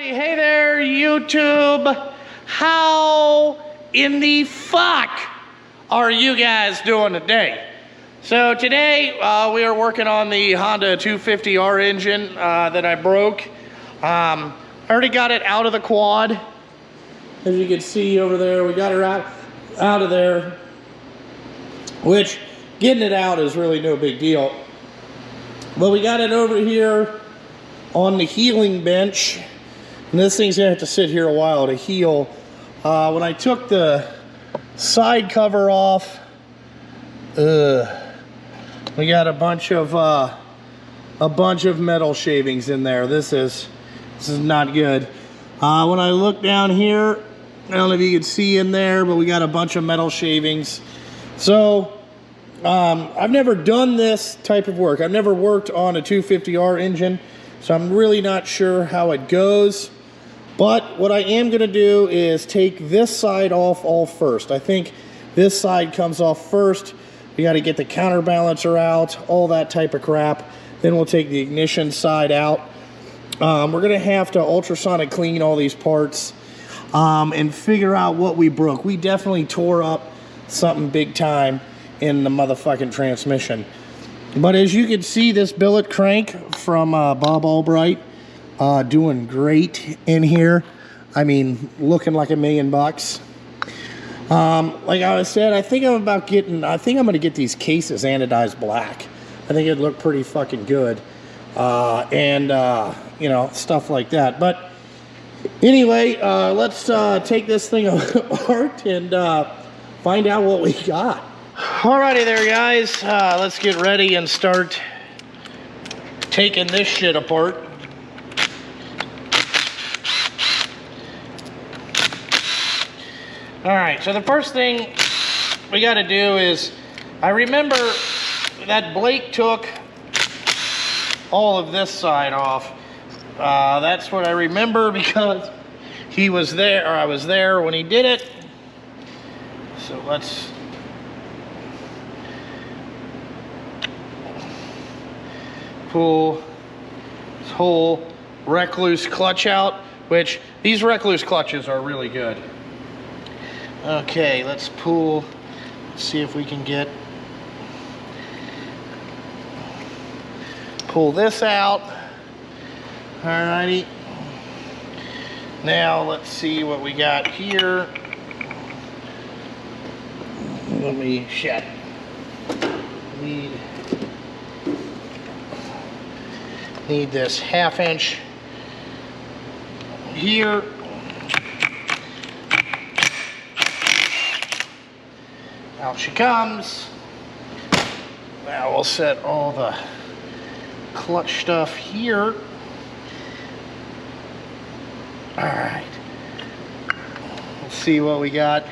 Hey there, YouTube. How in the fuck are you guys doing today? So today we are working on the Honda 250R engine that I broke. I already got it out of the quad. As you can see over there, we got her out of there, which getting it out is really no big deal. But we got it over here on the healing bench, and this thing's gonna have to sit here a while to heal. When I took the side cover off, we got a bunch of metal shavings in there. This is not good. When I look down here, I don't know if you can see in there, but we got a bunch of metal shavings. So I've never done this type of work. I've never worked on a 250R engine, so I'm really not sure how it goes. But what I am gonna do is take this side off all first. I think this side comes off first. We gotta get the counterbalancer out, all that type of crap. Then we'll take the ignition side out. We're gonna have to ultrasonic clean all these parts and figure out what we broke. We definitely tore up something big time in the motherfucking transmission. But as you can see, this billet crank from Bob Albright doing great in here. I mean, looking like $1 million bucks. Like I said, I think I'm gonna get these cases anodized black. I think it'd look pretty fucking good. You know, stuff like that. But anyway, let's take this thing apart and find out what we got. Alrighty there, guys. Let's get ready and start taking this shit apart. Alright, so the first thing we got to do is, I remember that Blake took all of this side off. That's what I remember because he was there, or I was there when he did it. So let's pull this whole Recluse clutch out, which these Recluse clutches are really good. Okay, let's see if we can pull this out. Alrighty. Now let's see what we got here. Need this 1/2 inch here. Out she comes. Now we'll set all the clutch stuff here. All right. Let's see what we got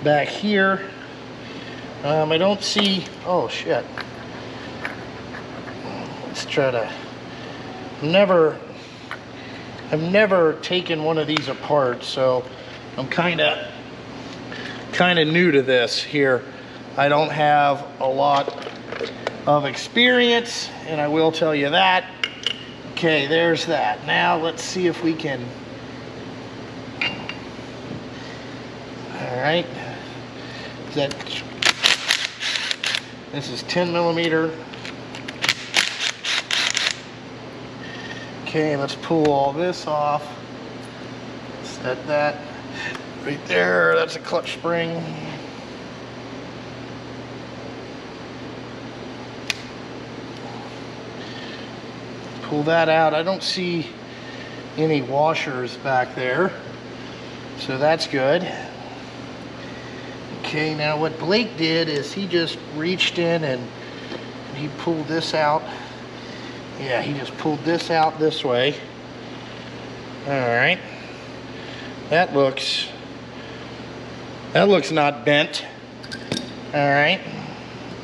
back here. I don't see, oh shit. Let's try to, I've never taken one of these apart, so I'm kind of new to this here. I don't have a lot of experience, and I will tell you that. Okay, there's that. Now let's see if we can, all right, this is 10mm. Okay, let's pull all this off. Set that right there. That's a clutch spring. Pull that out. I don't see any washers back there, so that's good. Okay, now what Blake did is he just reached in and he pulled this out. Yeah, he just pulled this out this way. All right. That looks not bent. All right.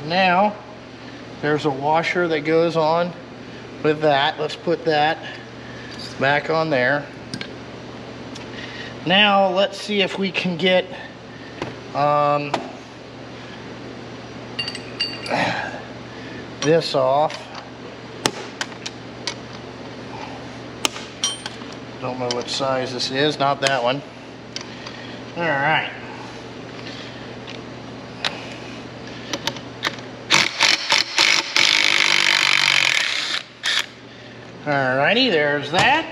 Now, there's a washer that goes on with that. Let's put that back on there. Now, let's see if we can get this off. Don't know what size this is, not that one. All right. Alrighty, there's that.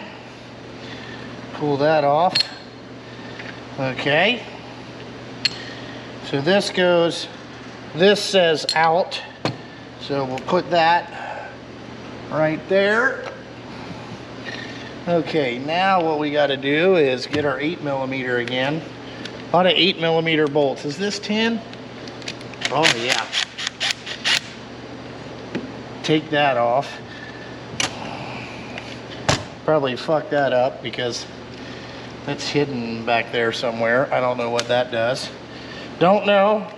Pull that off. Okay. So this goes, this says out. So we'll put that right there. Okay, now what we got to do is get our 8mm again. A lot of 8mm bolts. Is this 10? Oh yeah. Take that off. Probably fuck that up because that's hidden back there somewhere. I don't know what that does. Don't know.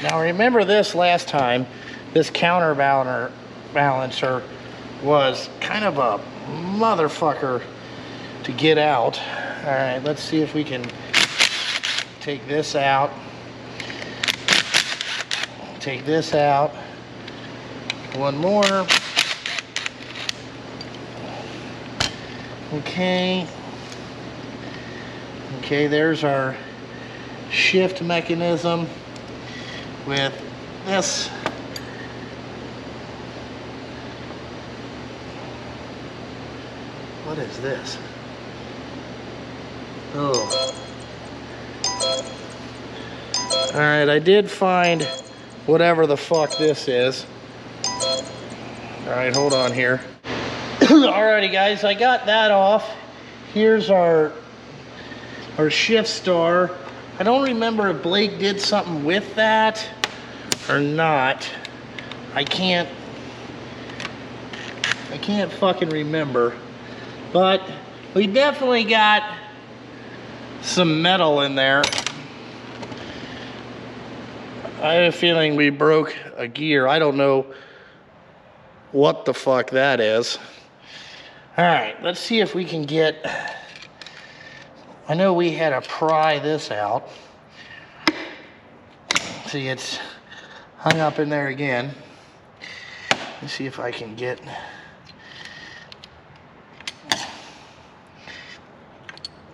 Now remember this last time, this counterbalancer was kind of a motherfucker to get out. All right, let's see if we can take this out. Take this out. One more. Okay. Okay, there's our shift mechanism with this. What is this? Oh. All right, I did find whatever the fuck this is. All right, hold on here. Alrighty guys, I got that off. Here's our shift star. I don't remember if Blake did something with that or not. I can't fucking remember. But we definitely got some metal in there. I have a feeling we broke a gear. I don't know what the fuck that is. All right, let's see if we can get, I know we had to pry this out. See, it's hung up in there again. Let's see if I can get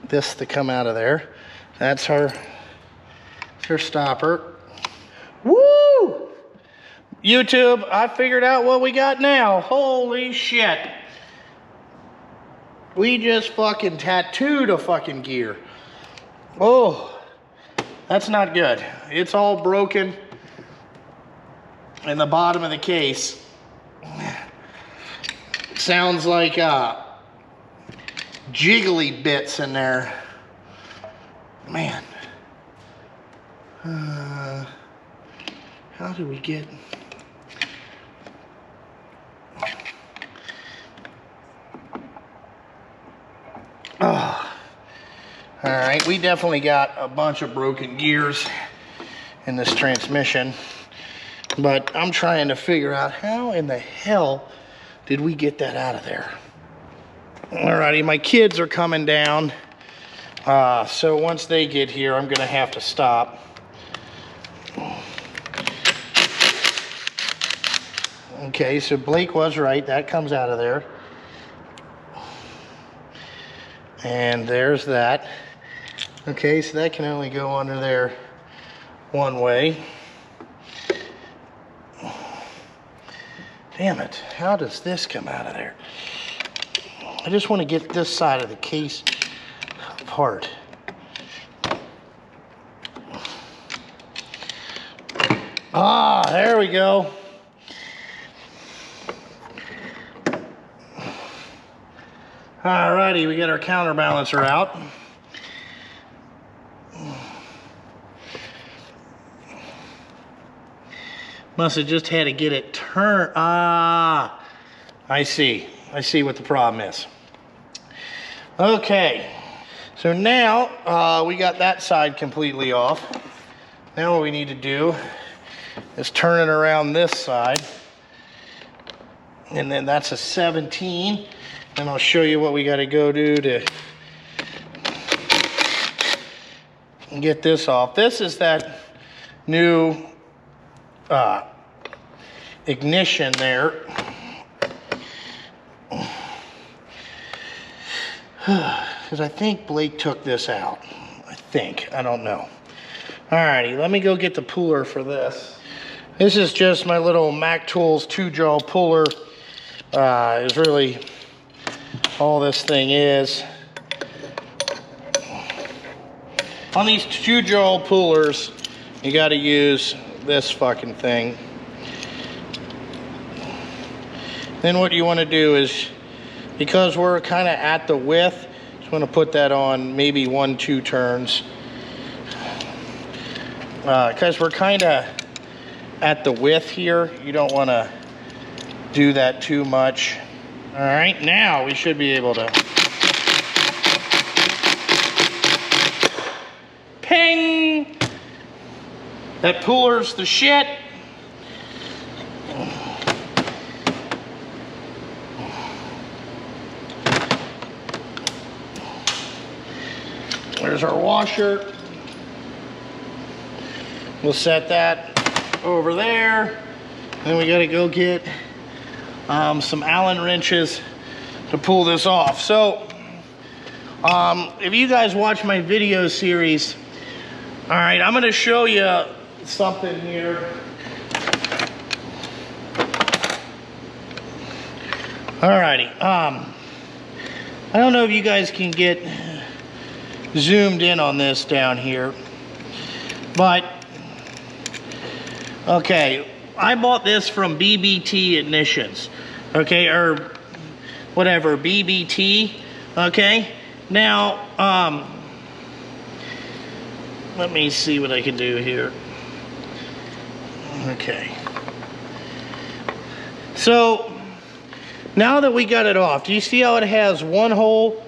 this to come out of there. That's her stopper. Woo! YouTube, I figured out what we got now. Holy shit. We just fucking tattooed a fucking gear. Oh, that's not good. It's all broken in the bottom of the case. Sounds like jiggly bits in there. Man. How do we get... Oh. All right, we definitely got a bunch of broken gears in this transmission, but I'm trying to figure out how in the hell did we get that out of there. Alrighty, my kids are coming down, so once they get here, I'm gonna have to stop. Okay, so Blake was right, that comes out of there. And there's that. Okay, so that can only go under there one way. Damn it, how does this come out of there? I just want to get this side of the case apart. Ah, there we go. Alrighty, we got our counterbalancer out. Must have just had to get it turned. Ah, I see. I see what the problem is. Okay, so now we got that side completely off. Now what we need to do is turn it around this side. And then that's a 17. And I'll show you what we got to go do to get this off. This is that new ignition there. Because I think Blake took this out. I don't know. Alrighty, let me go get the puller for this. This is just my little Mac Tools 2-jaw puller. Is really all this thing is. On these 2-jaw pullers, you got to use this fucking thing. Then what you want to do is, because we're kind of at the width, just want to put that on maybe 1-2 turns. Because we're kind of at the width here, you don't want to do that too much. All right, now we should be able to. Ping! That puller's the shit. There's our washer. We'll set that over there. Then we gotta go get some Allen wrenches to pull this off. So, if you guys watch my video series, all right, I'm gonna show you something here. Alrighty, I don't know if you guys can get zoomed in on this down here, but okay, I bought this from BBT Ignitions, okay, or whatever, BBT, okay. Now, let me see what I can do here. Okay. So, now that we got it off, do you see how it has 1 hole,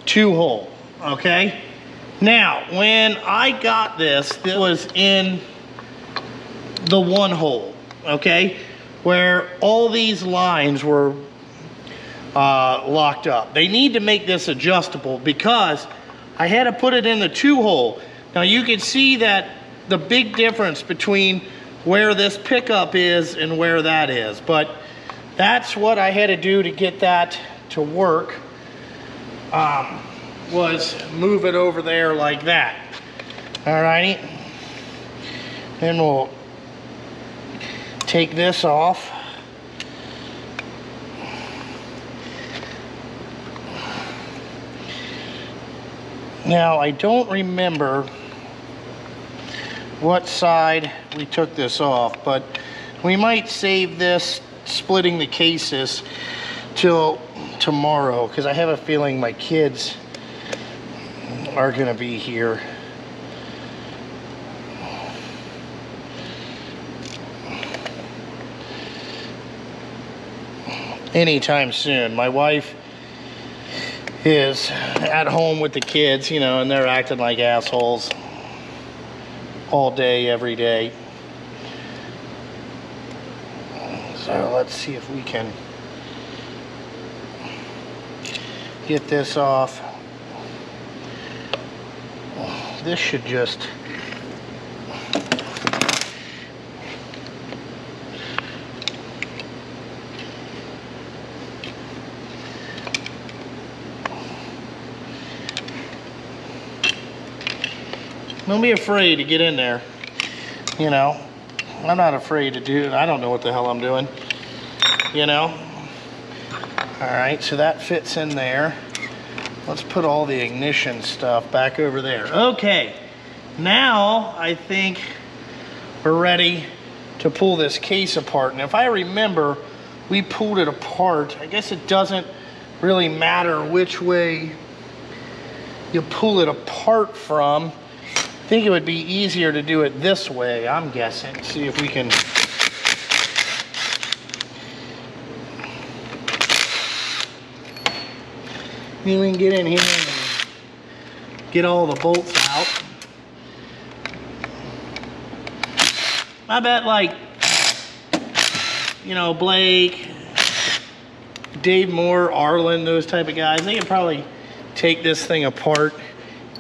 2 hole, okay? Now, when I got this, it was in the 1 hole, okay? Where all these lines were locked up. They need to make this adjustable because I had to put it in the 2 hole. Now you can see that the big difference between where this pickup is and where that is, but that's what I had to do to get that to work, was move it over there like that. Alrighty, then we'll take this off. Now I don't remember what side we took this off, but we might save this splitting the cases till tomorrow, because I have a feeling my kids are gonna be here. Anytime soon. My wife is at home with the kids, you know, and they're acting like assholes all day, every day. So let's see if we can get this off. This should just don't be afraid to get in there, you know. I'm not afraid to do it. I don't know what the hell I'm doing, you know. All right, so that fits in there. Let's put all the ignition stuff back over there. Okay, now I think we're ready to pull this case apart. And if I remember, we pulled it apart. I guess it doesn't really matter which way you pull it apart from. I think it would be easier to do it this way, I'm guessing. See if we can. Then we can get in here and get all the bolts out. I bet, like, you know, Blake, Dave Moore, Arlen, those type of guys, they could probably take this thing apart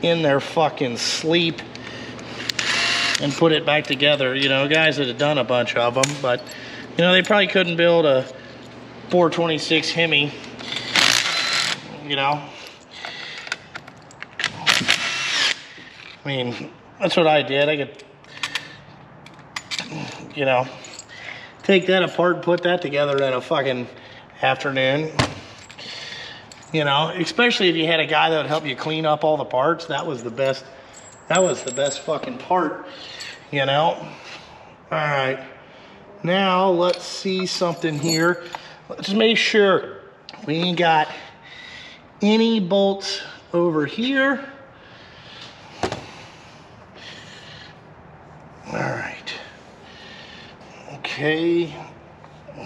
in their fucking sleep. and put it back together. You know, guys that have done a bunch of them, but you know, they probably couldn't build a 426 Hemi, you know. I mean, that's what I did. I could, you know, take that apart and put that together in a fucking afternoon. You know, especially if you had a guy that would help you clean up all the parts. That was the best fucking part, you know. All right, now let's see something here. Let's make sure we ain't got any bolts over here. All right, okay,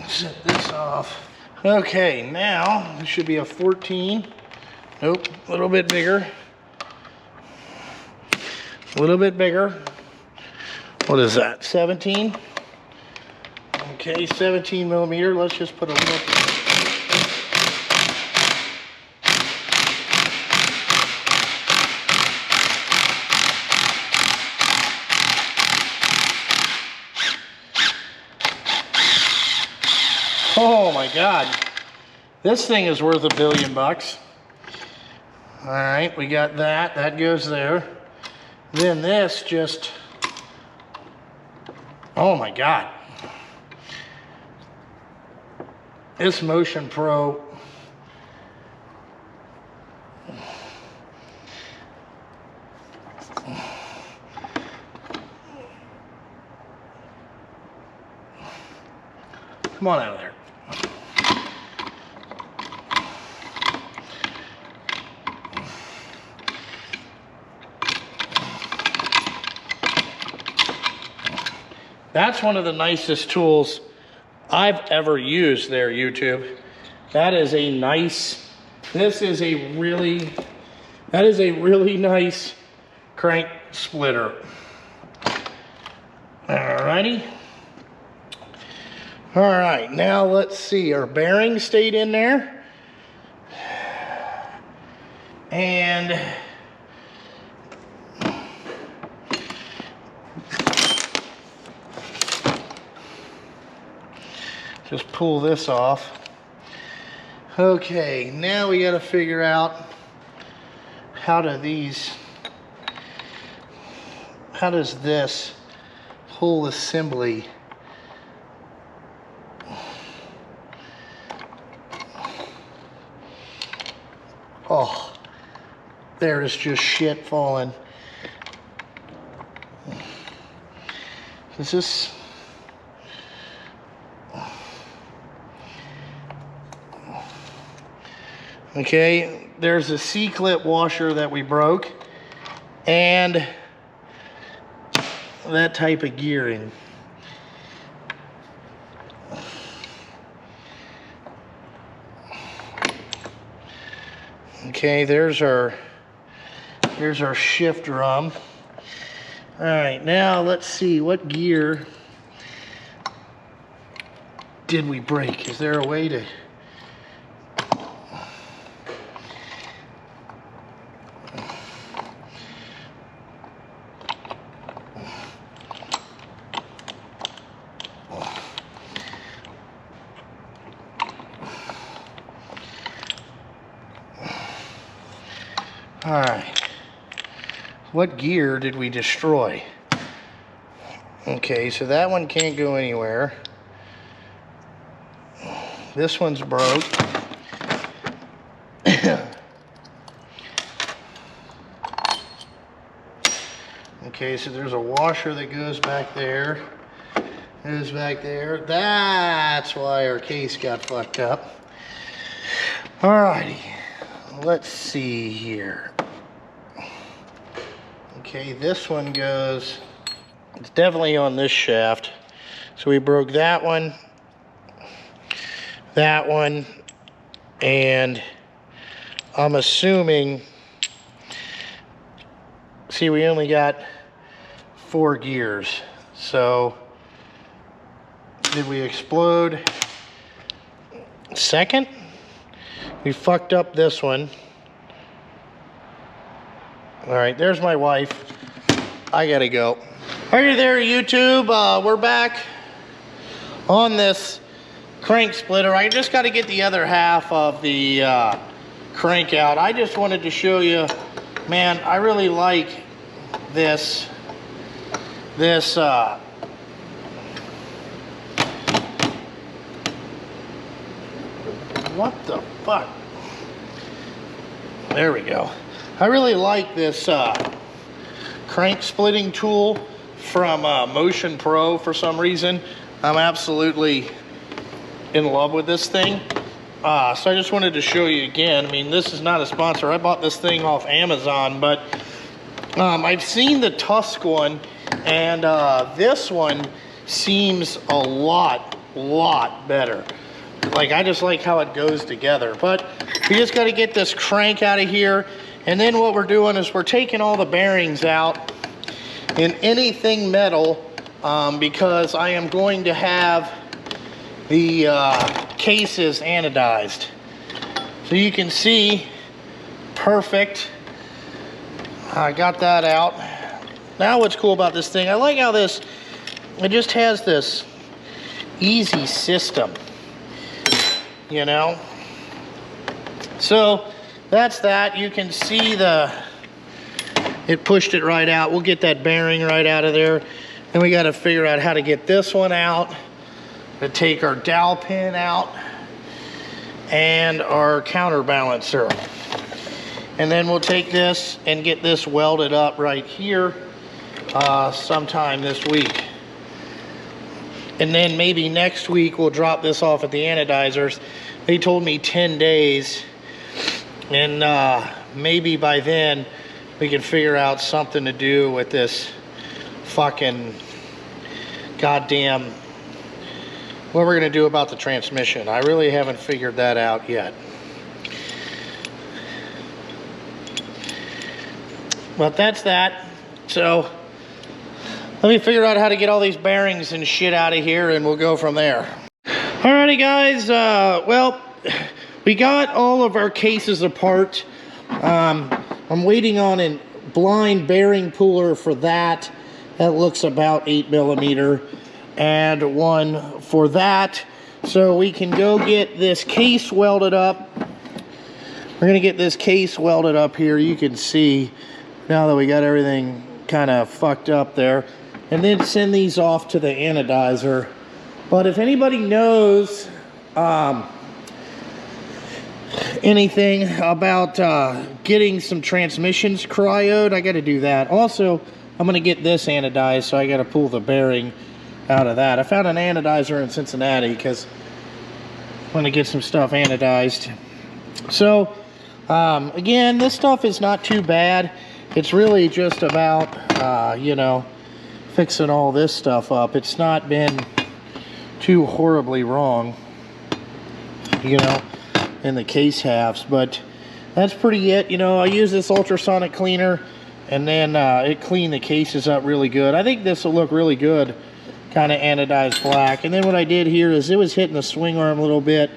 set this off. Okay, now it should be a 14. Nope, a little bit bigger. A little bit bigger. What is that, 17? Okay, 17 millimeter. Let's just put a little. Oh my God, this thing is worth $1 billion. All right, we got that. That goes there. Then this just, oh my God. This Motion Pro. Come on out of there. That's one of the nicest tools I've ever used there, YouTube. That is a nice, that is a really nice crank splitter. Alrighty. All right, now let's see, our bearing stayed in there. And just pull this off. Okay, now we got to figure out how does this whole assembly oh, there is just shit falling. Is this okay? There's a C-clip washer that we broke and that type of gearing. Okay, there's our shift drum. All right, now let's see, what gear did we break? Is there a way to? All right, what gear did we destroy? Okay, so that one can't go anywhere. This one's broke. Okay, so there's a washer that goes back there. Goes back there. That's why our case got fucked up. Alrighty, let's see here. Okay, this one goes, it's definitely on this shaft. So we broke that one, and I'm assuming, see, we only got 4 gears. So did we explode? Second, we fucked up this one. All right, there's my wife. I gotta go. Hey there, YouTube. We're back on this crank splitter. I just got to get the other half of the crank out. I just wanted to show you, man, I really like this what the fuck? There we go. I really like this crank splitting tool from Motion Pro for some reason. I'm absolutely in love with this thing. So I just wanted to show you again. I mean, this is not a sponsor. I bought this thing off Amazon, but I've seen the Tusk one, and this one seems a lot better. Like, I just like how it goes together. But we just got to get this crank out of here, and then what we're doing is we're taking all the bearings out in anything metal, because I am going to have the cases anodized. So you can see, perfect. I got that out. Now what's cool about this thing, I like how it just has this easy system, you know. So that's that. You can see it pushed it right out. We'll get that bearing right out of there. And we got to figure out how to get this one out, to take our dowel pin out, and our counterbalancer. And then we'll take this and get this welded up right here sometime this week. And then maybe next week we'll drop this off at the anodizers. They told me 10 days. And maybe by then we can figure out something to do with this fucking goddamn, what we're gonna do about the transmission. I really haven't figured that out yet. But that's that. So let me figure out how to get all these bearings and shit out of here, and we'll go from there. Alrighty guys, well, we got all of our cases apart. I'm waiting on a blind bearing puller for that. That looks about 8mm, and one for that. So we can go get this case welded up. We're gonna get this case welded up here. You can see now that we got everything kind of fucked up there. And then send these off to the anodizer. But if anybody knows anything about getting some transmissions cryoed, I got to do that. Also, I'm going to get this anodized, so I got to pull the bearing out of that. I found an anodizer in Cincinnati because I'm going to get some stuff anodized. So again, this stuff is not too bad. It's really just about you know, fixing all this stuff up. It's not been too horribly wrong, you know, in the case halves, but that's pretty it. You know, I use this ultrasonic cleaner, and then it cleaned the cases up really good. I think this will look really good, kind of anodized black. And then what I did here is it was hitting the swing arm a little bit,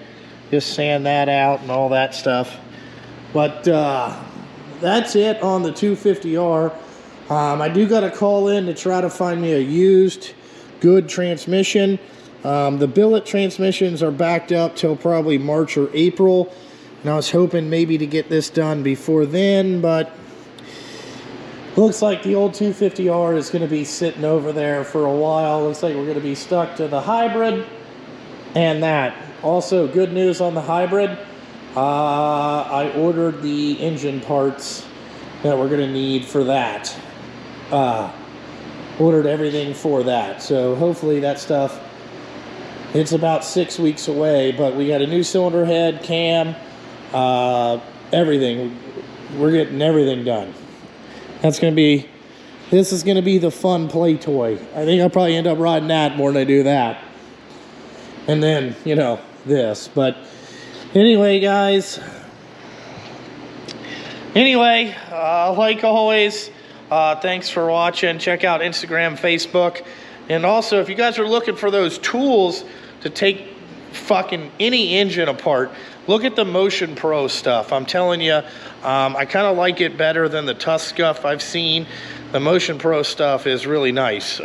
just sand that out and all that stuff. But that's it on the 250R. I do got to call in to try to find me a used good transmission. The billet transmissions are backed up till probably March or April, and I was hoping maybe to get this done before then, but looks like the old 250R is going to be sitting over there for a while. Looks like we're going to be stuck to the hybrid and that. Also, good news on the hybrid. I ordered the engine parts that we're going to need for that. Ordered everything for that, so hopefully that stuff, it's about 6 weeks away. But we got a new cylinder head, cam, everything. We're getting everything done. This is gonna be the fun play toy. I think I'll probably end up riding that more than I do that. And then, you know, this. But anyway, guys, like always, thanks for watching. Check out Instagram, Facebook, and also if you guys are looking for those tools to take fucking any engine apart, look at the Motion Pro stuff. I'm telling you, I kind of like it better than the Tusk stuff I've seen. The Motion Pro stuff is really nice.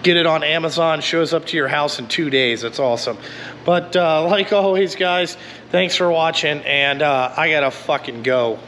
Get it on Amazon, shows up to your house in 2 days. It's awesome. But like always, guys, thanks for watching, and I gotta fucking go.